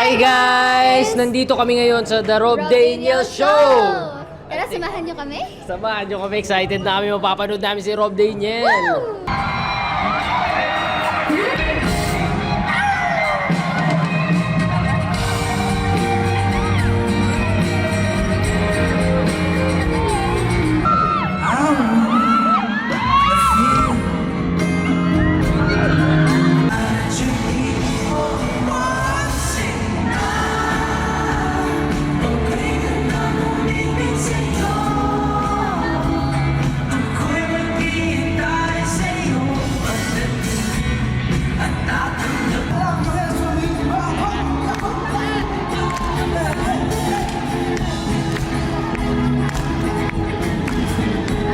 Hi guys! Nandito kami ngayon sa The Rob Daniel Show! Tara, samahan niyo kami. Samahan nyo kami, excited na kami mapapanood namin si Rob Daniel! Woo!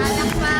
Anak pa.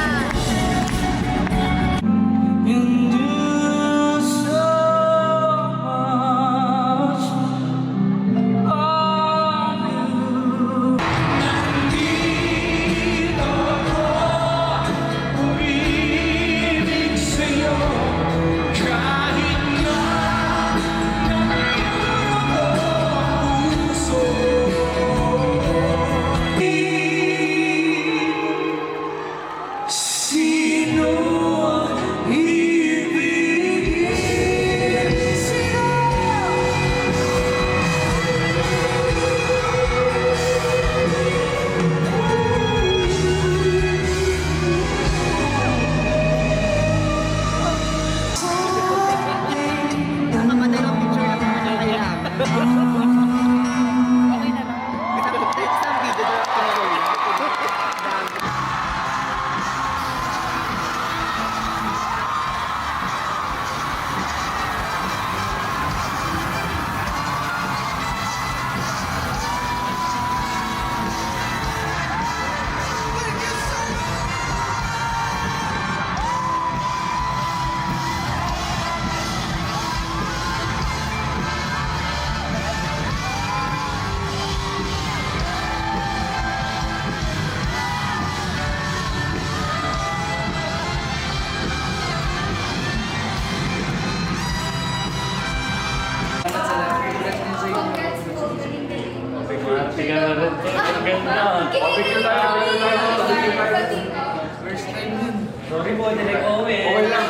Sorry po, direct Owen. Okay lang.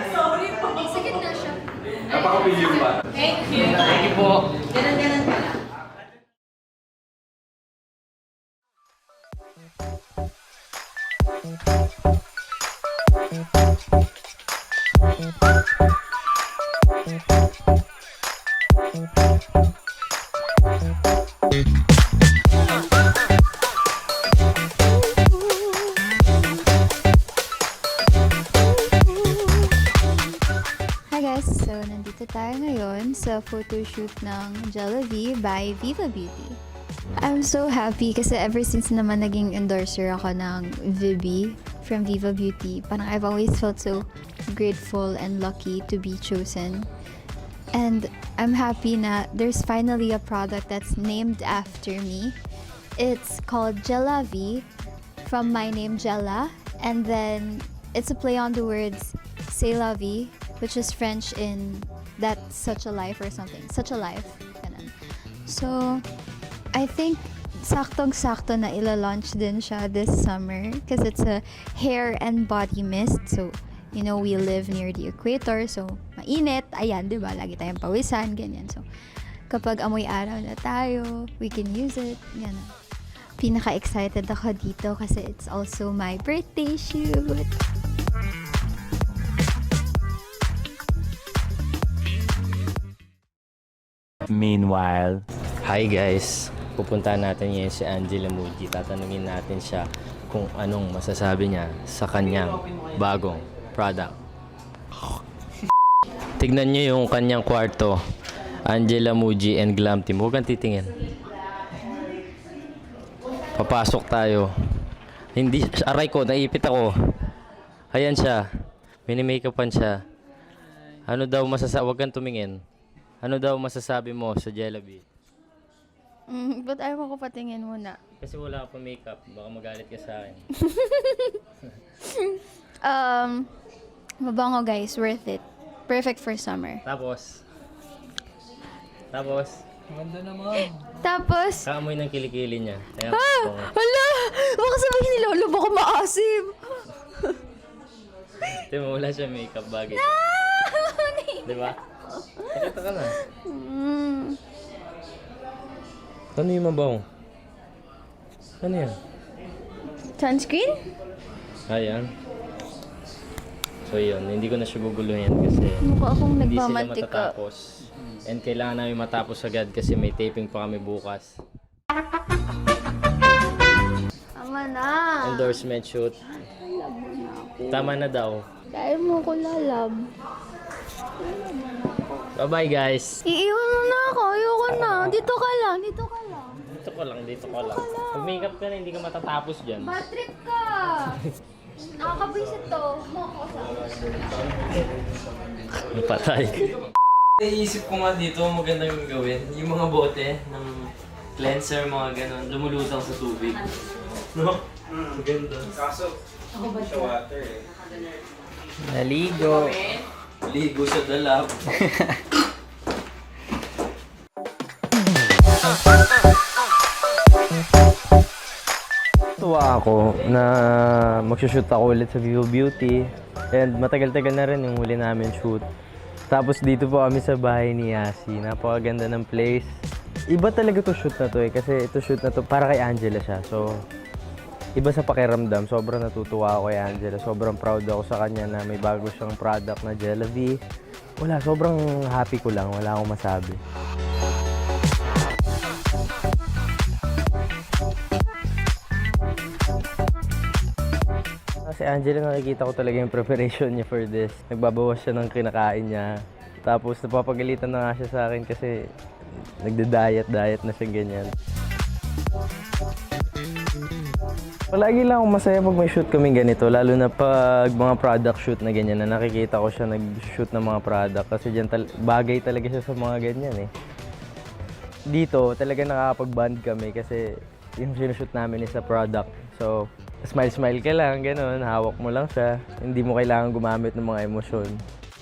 Sorry po. Sakit na siya. Napaka-video ba? Thank you. Thank you po. Ganun pala. Hi guys! So, nandito tayo ngayon sa photoshoot ng Jollibee by Viva Beauty. I'm so happy kasi ever since naman naging endorser ako ng Vibi from Viva Beauty, parang I've always felt so grateful and lucky to be chosen. And I'm happy na there's finally a product that's named after me. It's called Jellavi, from my name Jella, and then it's a play on the words C'est la vie, which is French in that's such a life or something. Such a life. Ganun. So, I think saktong-sakto na ila-launch din siya this summer because it's a hair and body mist. So, you know, we live near the equator, so mainit. Ayan, di ba? Lagi tayong pawisan, ganyan. So, kapag amoy araw na tayo, we can use it. Yan. Pinaka-excited ako dito kasi it's also my birthday shoot. Meanwhile, hi guys! Pupuntahan natin ngayon si Angela Muji. Tatanungin natin siya kung anong masasabi niya sa kanyang bagong product. Tignan niyo yung kanyang kwarto. Angela Muji and Glam Team. Huwag kang titingin. Papasok tayo. Hindi, aray ko, naipit ako. Ayan siya. Mini-makeupan siya. Ano daw masasabi? Huwag kang tumingin. Ano daw masasabi mo sa Jollibee? But ayaw ko patingin muna. Kasi wala ka pa makeup. Baka magalit ka sa akin. Mabango guys, worth it. Perfect for summer. Tapos, Ganda naman. Tapos, kaamoy ng kilikili niya. Kaya, hala! Baka sabihin ni Lolo, baka maasim. Di mo, wala siya makeup bagay. Di ba? Pakita ka na. Ano yung mabaw? Ano yan? Sunscreen? Ayan. So yun, hindi ko na siya guguluhin kasi Mukha akong hindi sila nagmamantika. matatapos. And kailangan namin matapos agad kasi may taping pa kami bukas. Tama na. Endorsement shoot. Tama na daw. Dahil mo ko lalab. Bye-bye guys. Iiwan mo na ako. Ayoko na. Dito ka lang. Dito ka lang. Dito ko lang. Pag makeup ka na, hindi ka matatapos dyan. Bad trip ka. Nakakabwisit to. Moko sa Patay. Naisip ko nga dito, magandang gawin. Yung mga bote ng cleanser, mga ganon, lumulutang sa tubig. No? Maganda. Kaso, sa water eh. Naligo. Ligo sa dalap. Tuwa ako na magsushoot ako ulit sa Vivo Beauty. And matagal-tagal na rin yung huli namin shoot. Tapos dito po kami sa bahay ni Yasi. Napakaganda ng place. Iba talaga to shoot na to eh. Kasi ito shoot na to para kay Angela siya. So, iba sa pakiramdam. Sobrang natutuwa ako kay Angela. Sobrang proud ako sa kanya na may bago siyang product na Jellavie. Wala, sobrang happy ko lang. Wala akong masabi. Si Angela, nakikita ko talaga yung preparation niya for this. Nagbabawas siya ng kinakain niya. Tapos napapagalitan na nga siya sa akin kasi nagda-diet na siya ganyan. Palagi lang akong masaya pag may shoot kaming ganito, lalo na pag mga product shoot na ganyan na nakikita ko siya nag-shoot ng mga product kasi dyan bagay talaga siya sa mga ganyan eh. Dito talaga nakakapag-bond kami kasi yung sinushoot namin is sa product. So, smile-smile ka lang, gano'n, hawak mo lang siya. Hindi mo kailangan gumamit ng mga emosyon.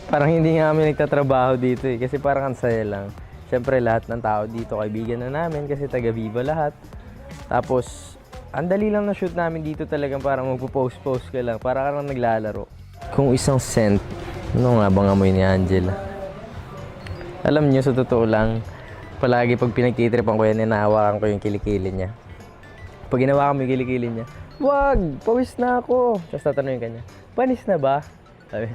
Parang hindi nga kami nagtatrabaho dito eh, kasi parang ang saya lang. Siyempre lahat ng tao dito kaibigan na namin kasi taga-Viva lahat. Tapos, ang dali lang na shoot namin dito talagang parang magpo-post-post ka lang, para ka lang naglalaro. Kung isang scent, ano nga bang amoy ni Angela? Alam niyo, sa totoo lang, palagi pag pinagtitripan ko yan, inahawakan ko yung kilikili niya. Pag ginawa kami kilikili niya, wag! Pawis na ako! Tapos tatanungin ka niya, panis na ba? Sabi,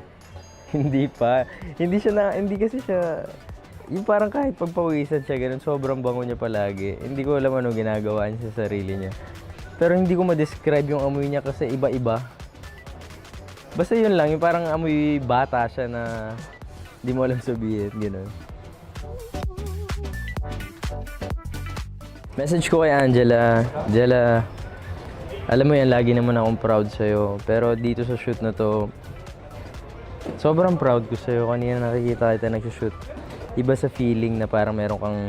hindi pa. Hindi kasi siya, yung parang kahit pagpawisan siya, ganun, sobrang bango niya palagi. Hindi ko alam ano ginagawa niya sa sarili niya. Pero hindi ko ma-describe yung amoy niya kasi iba-iba. Basta yun lang, yung parang amoy bata siya na hindi mo alam sabihin, ganun. Message ko kay Angela, Angela, alam mo yan, lagi naman akong proud sa'yo. Pero dito sa shoot na to, sobrang proud ko sa'yo. Kanina nakikita kita nag-shoot. Iba sa feeling na parang meron kang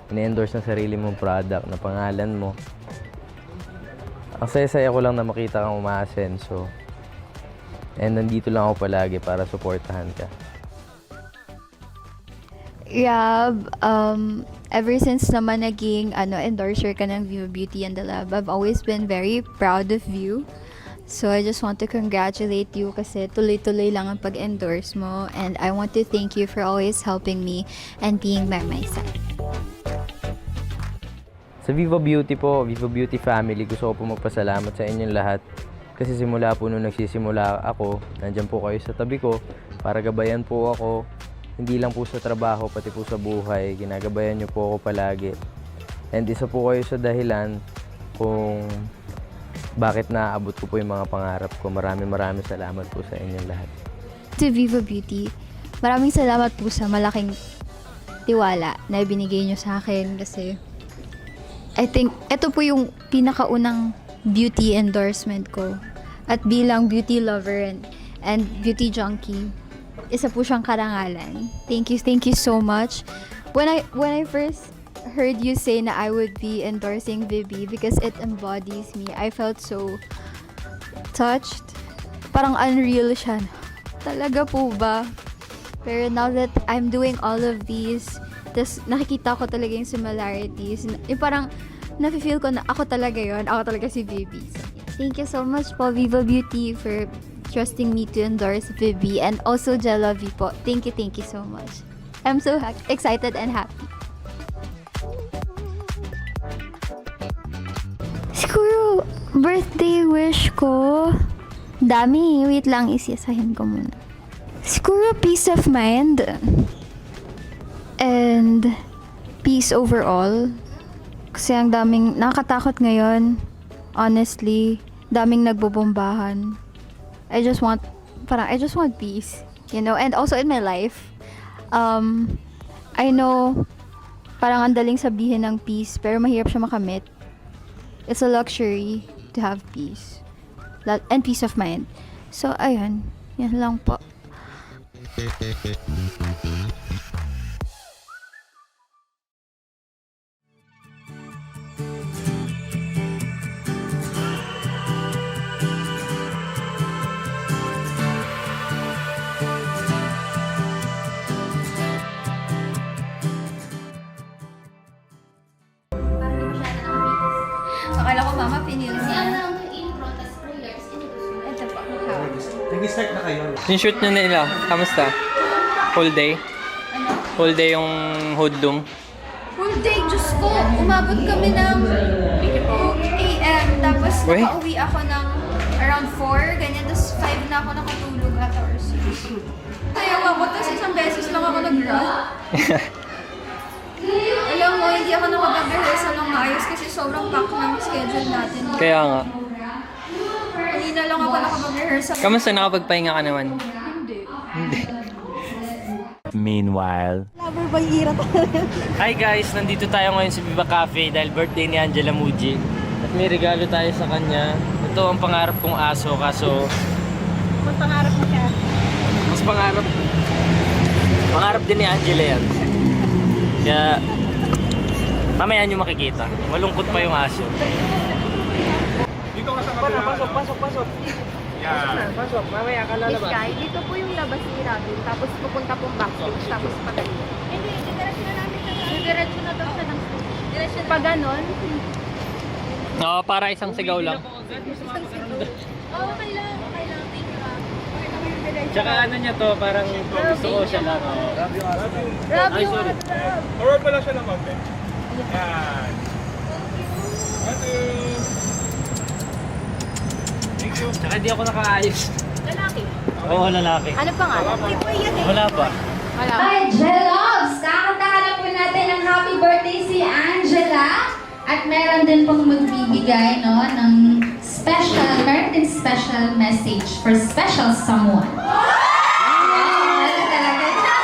in-endorse na sarili mong product na pangalan mo. Ang saya-saya ko lang na makita kang umaasenso. And nandito lang ako palagi para suportahan ka. Yeah, ever since naman naging endorser ka ng Viva Beauty and the Lab, I've always been very proud of you. So I just want to congratulate you kasi tuloy-tuloy lang ang pag-endorse mo, and I want to thank you for always helping me and being by my side. Sa Viva Beauty po, Viva Beauty family, gusto ko po magpasalamat sa inyong lahat. Kasi simula po nung nagsisimula ako, nandyan po kayo sa tabi ko para gabayan po ako. Hindi lang po sa trabaho, pati po sa buhay. Ginagabayan niyo po ako palagi. And isa po kayo sa dahilan kung bakit naaabot ko po yung mga pangarap ko. Maraming salamat po sa inyong lahat. To Viva Beauty, maraming salamat po sa malaking tiwala na binigay niyo sa akin kasi I think ito po yung pinakaunang beauty endorsement ko. At bilang beauty lover and beauty junkie, isa po siyang karangalan. Thank you so much. When I first heard you say na I would be endorsing Vivi because it embodies me, I felt so touched. Parang unreal siya. Talaga po ba? Pero now that I'm doing all of these, tas nakikita ko talaga yung similarities. Yung parang, nafe-feel ko na ako talaga yon, ako talaga si Vivi. So, thank you so much po, Viva Beauty, for trusting me to endorse Vivi, and also Jalavi po. Thank you so much. I'm so excited and happy. Siguro, birthday wish ko, dami. Wait lang, isiyasahin ko muna. Siguro peace of mind and peace overall. Kasi ang daming nakakatakot ngayon. Honestly, daming nagbobombahan. I just want peace, you know, and also in my life. I know parang ang daling sabihin ng peace, pero mahirap siya makamit. It's a luxury to have peace. And peace of mind. So, ayun. Yan lang po. Akala ko mama pinil niya. Ito po. Nag-start na kayo. Yung shoot nyo nila, kamusta? Whole day? Whole day yung hoodlum? Full day, Diyos ko. Umabot kami ng 2 a.m. Tapos Uy. nakauwi ako ng around 4, ganyan. Tapos 5 na ako nakatulog at or 6. Kaya ako, tapos isang beses lang ako nag-run. Alam mo, hindi ako nakapag-rehearsal ng maayos kasi sobrang pack ng schedule natin. Kaya nga. Kanina lang ako nakapag-rehearsal. Kamusta nakapagpahinga ka naman? Hindi. Meanwhile. Hi guys, nandito tayo ngayon sa Viva Cafe dahil birthday ni Angela Muji. At may regalo tayo sa kanya. Ito ang pangarap kong aso, kaso... Mas pangarap mo siya. Mas pangarap... Pangarap din ni Angela yan. Kaya... Mamaya nyo makikita. Malungkot pa yung aso. Dito ka sa kabila. Pasok. Yan. Pasok, mamaya ka Miss Kai, dito po yung labas ni Robin, tapos pupunta pong backstage, tapos pagayon. Hindi, diretso na namin na. Diretso na daw siya ng stage. Diretso na. Pag ganon, Oo, para isang sigaw lang. okay lang. Thank you, Rob. Tsaka ano niya to, parang gusto ko siya lang. Rob, Ay, yung sorry. Forward pa lang siya ng konti. Yan. Thank you. Tsaka di ako nakaayos. lalaki. Oo, lalaki. Ano pangalan? Hindi po yan eh. Wala pa. Wala. Hi, Jelogs! Kakantahan na po natin ng happy birthday si Angela. At meron din pong magbibigay ng meron din special message for special someone. Ano talaga?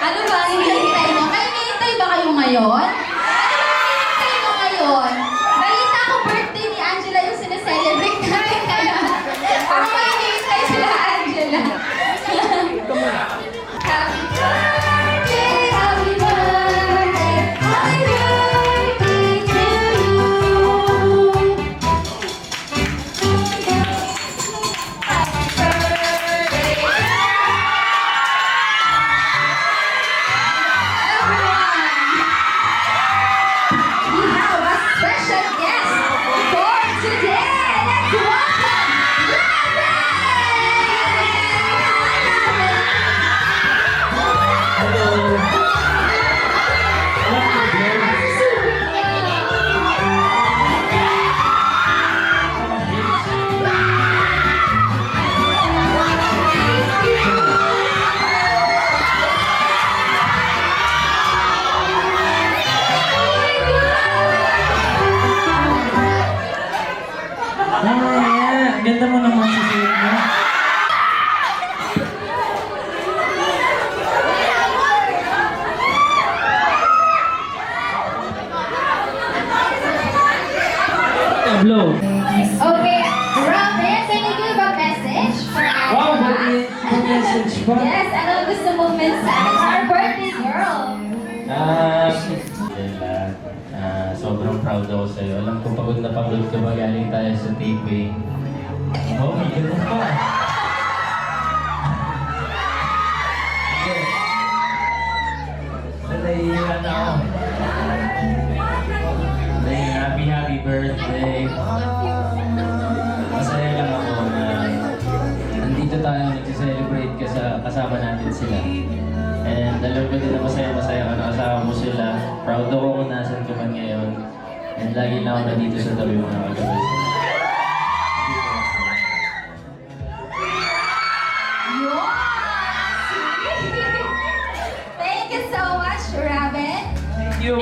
Ano ba? Hinihintay mo? Hinihintay ba kayo ngayon? Ano ba hinihintay mo ngayon? Balita ko birthday ni Angela yung sineselebrate namin ngayon. Ako hinihintay sila Angela. Happy birthday, happy birthday, happy birthday to you. Happy birthday, everyone. We have a special guest for today. Let's welcome Ganda mo naman sa suit mo. Tablo. Okay, Robin, can you give a message for Angela? message pa. Yes, ano gusto mong mensahe? Our birthday girl. Sobrang proud ako sa'yo. Alam ko pagod na pagod ka ba galing tayo sa taping. Oh, may ganun pa. birthday. Masaya lang ako na nandito tayo nag-celebrate kasama natin sila. And alam ko din na masaya ka na kasama mo sila. Proud ako kung nasan ka man ngayon. And lagi na ako nandito sa tabi mo na kagabi. Thank you so much, Robin. Thank you.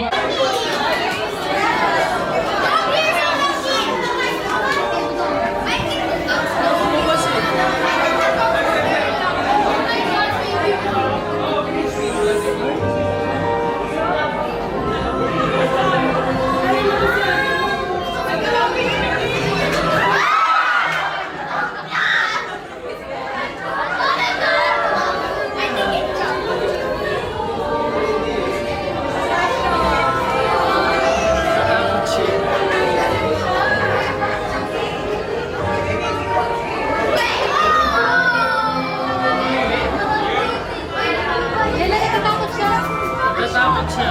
Natakot siya.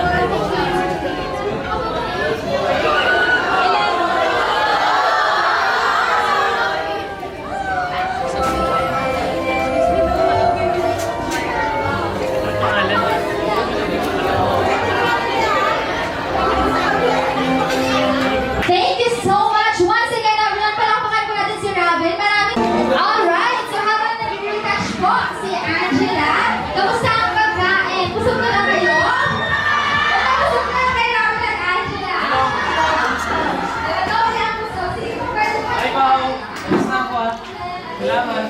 Thank you so much. Once again, everyone, palakpakan po natin si Robin. Alright, so habang nag-retouch po si Angela, kamusta ang pagkain? Busog na lang kayo? Busog na lang kay Robin at Angela. Ikaw yan, busog. Sige po, pwede po. Hi, Pao. Kamusta ako ah? Salamat.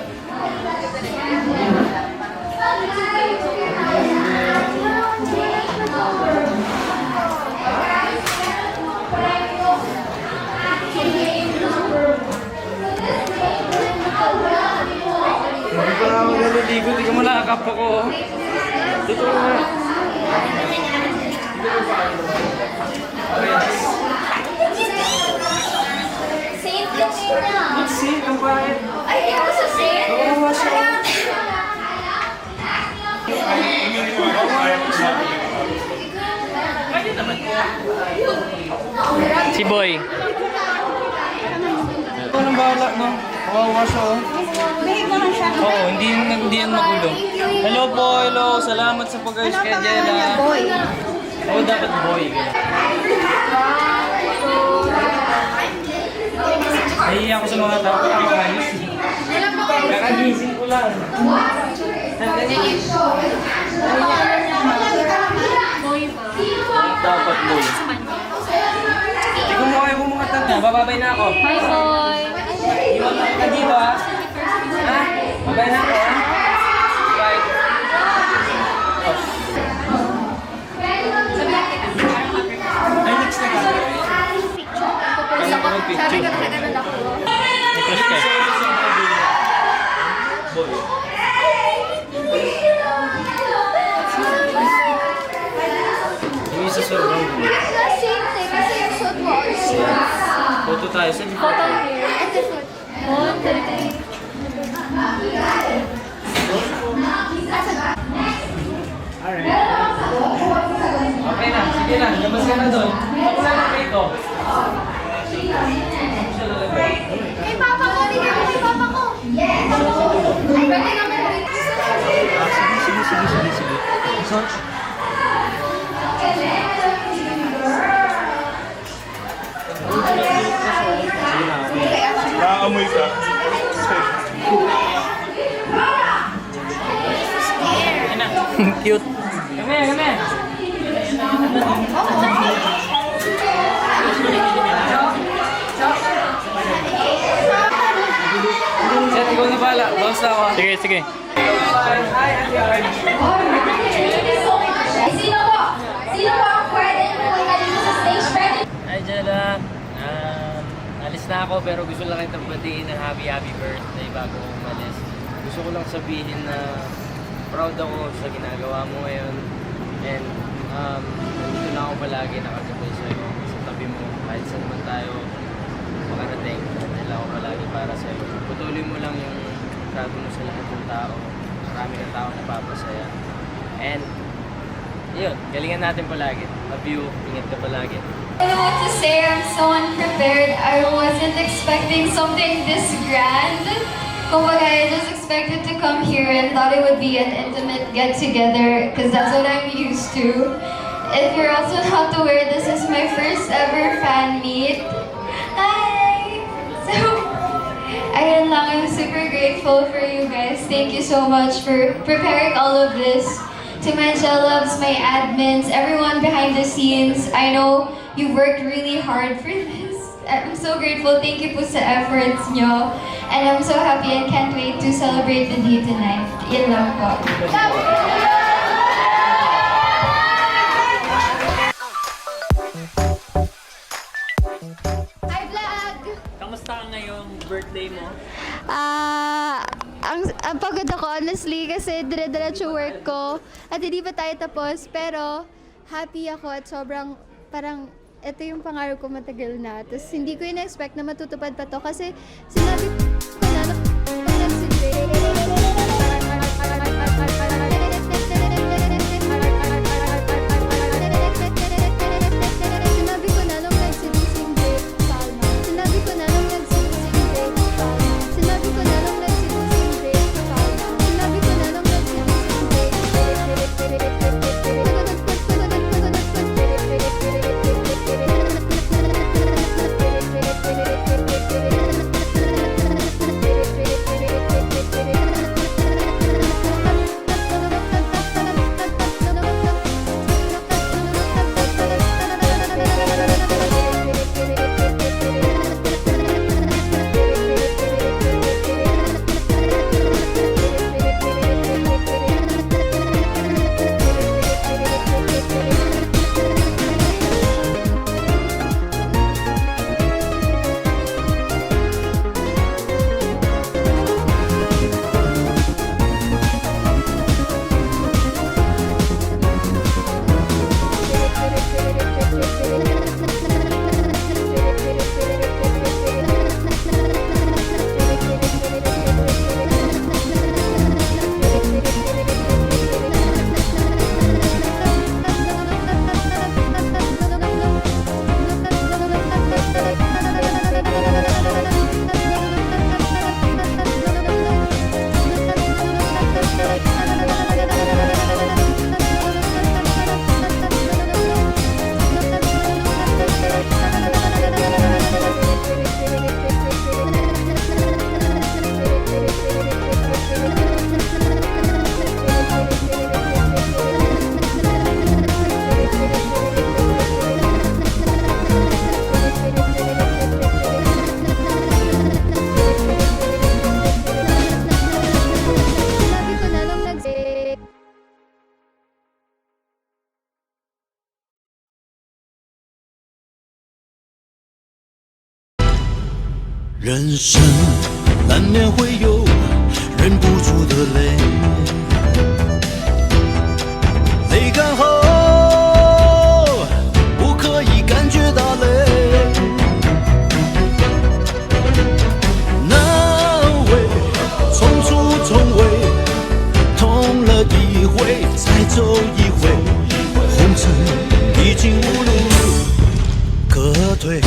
Hindi pa ako naliligo, di ka malakap ako. Dito nga. Saint Lucina. Saint, ang bakit? Ay, ikaw sa Saint? Oo, siya. Si Boy. Ito nang bahala, no? Kawawa siya, oh. Oo, hindi yan magulo. Hello po, hello. Salamat sa pag-ayos kay Jella. Boy. Oo, dapat Boy. Nahihiya ko sa mga tao. Kakayos. Kakagising ko lang. Dapat Boy. Hindi ko mo kayo bumungat na. Bababay na ako. Hi, boy. Iwan lang ka dito, ha? Ha? Babay na ako, ha? Bye. Ay, next na ka. Sabi ko na ganun ako. May crush ka. Boy. Yung isa sa room. Saint eh, kasi yung suit mo. Photo tayo. Saan yung Photo here. Ito suit. 1, 2, 3. Okay na, sige na. Labas ka na doon. Ako na lang kayo. Kay Papa ko, hindi kayo kay Papa ko. Pwede naman rin. Naamoy ka. Cute. Kame, kame. Seth, ikaw na bala. Bounce na ako. Sige, sige. Sino po? Sino po ang pwede pumunta dito sa stage? Pwede Hi, Jella. Alis na ako pero gusto lang kitang batiin ng happy birthday bago ako umalis. Gusto ko lang sabihin na proud ako sa ginagawa mo ngayon. And nandito lang ako palagi nakagabay sa'yo sa tabi mo. Kahit saan naman tayo makarating, nandito lang ako palagi para sa'yo. Patuloy mo lang yung trato mo sa lahat ng tao. Marami ng tao napapasaya. And Yun, galingan natin palagi. Love you, ingat ka palagi. I don't know what to say. I'm so unprepared. I wasn't expecting something this grand. Kumbaga, I just expected to come here and thought it would be an intimate get-together because that's what I'm used to. If you're also not aware, this is my first ever fan meet. Hi! So, ayun lang, I'm super grateful for you guys. Thank you so much for preparing all of this. To my Jellovs, my admins, everyone behind the scenes, I know you worked really hard for this. I'm so grateful. Thank you po sa efforts nyo. And I'm so happy and can't wait to celebrate the day tonight. Yun lang po. Hi, vlog! Kamusta ka ngayong birthday mo? Ang pagod ako honestly kasi dire-diretso work ko at hindi pa tayo tapos pero happy ako at sobrang parang ito yung pangarap ko matagal na. Tapos hindi ko in-expect na matutupad pa to kasi sinabi ko na pag sinabi ko na nung nagsinising break, Salma. Sinabi ko na nung nagsinising break, Salma. Sinabi ko na nung nagsinising break, Salma. Sinabi ko na nung nagsinising break,人生难免会有忍不住的泪，泪干后不可以感觉到累，难为匆促从未痛了一回再走一回，红尘已经无路可退。